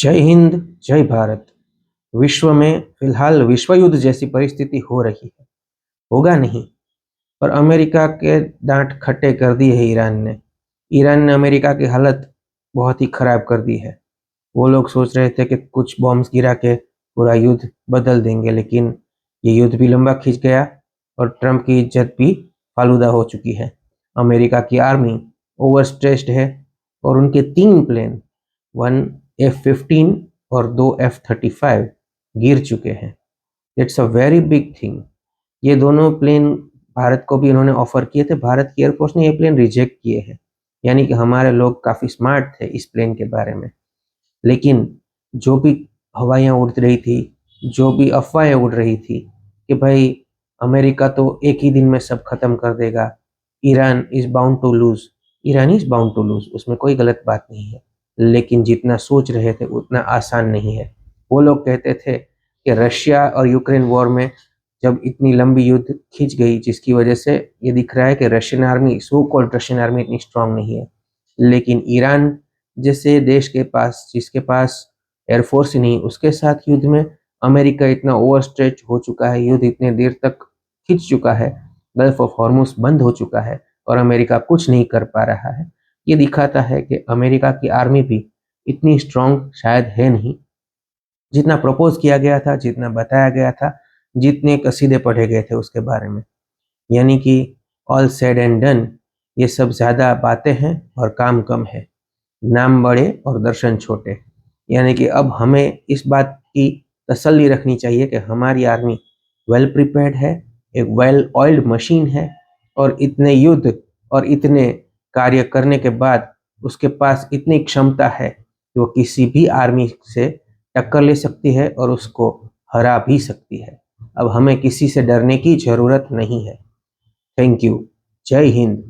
जय हिंद, जय भारत। विश्व में फिलहाल विश्व युद्ध जैसी परिस्थिति हो रही है। होगा नहीं, पर अमेरिका के दांत खट्टे कर दिए है ईरान ने। ईरान ने अमेरिका की हालत बहुत ही खराब कर दी है। वो लोग सोच रहे थे कि कुछ बॉम्ब्स गिरा के पूरा युद्ध बदल देंगे, लेकिन ये युद्ध भी लंबा खिंच गया और ट्रम्प की इज्जत भी फालूदा हो चुकी है। अमेरिका की आर्मी ओवर स्ट्रेस्ड है और उनके 3 प्लेन, 1 F-15 और 2 F-35 गिर चुके हैं। It's a very big thing. ये दोनों प्लेन भारत को भी इन्होंने ऑफर किए थे। भारत की एयरफोर्स ने ये प्लेन रिजेक्ट किए हैं, यानी कि हमारे लोग काफ़ी स्मार्ट थे इस प्लेन के बारे में। लेकिन जो भी हवाइयाँ उड़ रही थी, जो भी अफवाहें उड़ रही थी कि भाई अमेरिका तो एक ही दिन में सब खत्म कर देगा, Iran is bound to lose. Iran is bound to lose, उसमें कोई गलत बात नहीं है, लेकिन जितना सोच रहे थे उतना आसान नहीं है। वो लोग कहते थे कि रशिया और यूक्रेन वॉर में जब इतनी लंबी युद्ध खिंच गई, जिसकी वजह से ये दिख रहा है कि Russian army, so called Russian army, इतनी स्ट्रांग नहीं है। लेकिन ईरान जैसे देश के पास, जिसके पास एयरफोर्स ही नहीं, उसके साथ युद्ध में अमेरिका इतना ओवर स्ट्रेच हो चुका है, युद्ध इतने देर तक खिंच चुका है, गल्फ ऑफ हॉर्मुज बंद हो चुका है और अमेरिका कुछ नहीं कर पा रहा है। ये दिखाता है कि अमेरिका की आर्मी भी इतनी स्ट्रांग शायद है नहीं, जितना प्रपोज किया गया था, जितना बताया गया था, जितने कसीदे पढ़े गए थे उसके बारे में। यानी कि ऑल सेड एंड डन, ये सब ज़्यादा बातें हैं और काम कम है। नाम बड़े और दर्शन छोटे। यानी कि अब हमें इस बात की तसल्ली रखनी चाहिए कि हमारी आर्मी वेल प्रिपेयर्ड है, एक वेल ऑयल्ड मशीन है, और इतने युद्ध और इतने कार्य करने के बाद उसके पास इतनी क्षमता है कि वो किसी भी आर्मी से टक्कर ले सकती है और उसको हरा भी सकती है। अब हमें किसी से डरने की ज़रूरत नहीं है। Thank you. जय हिंद।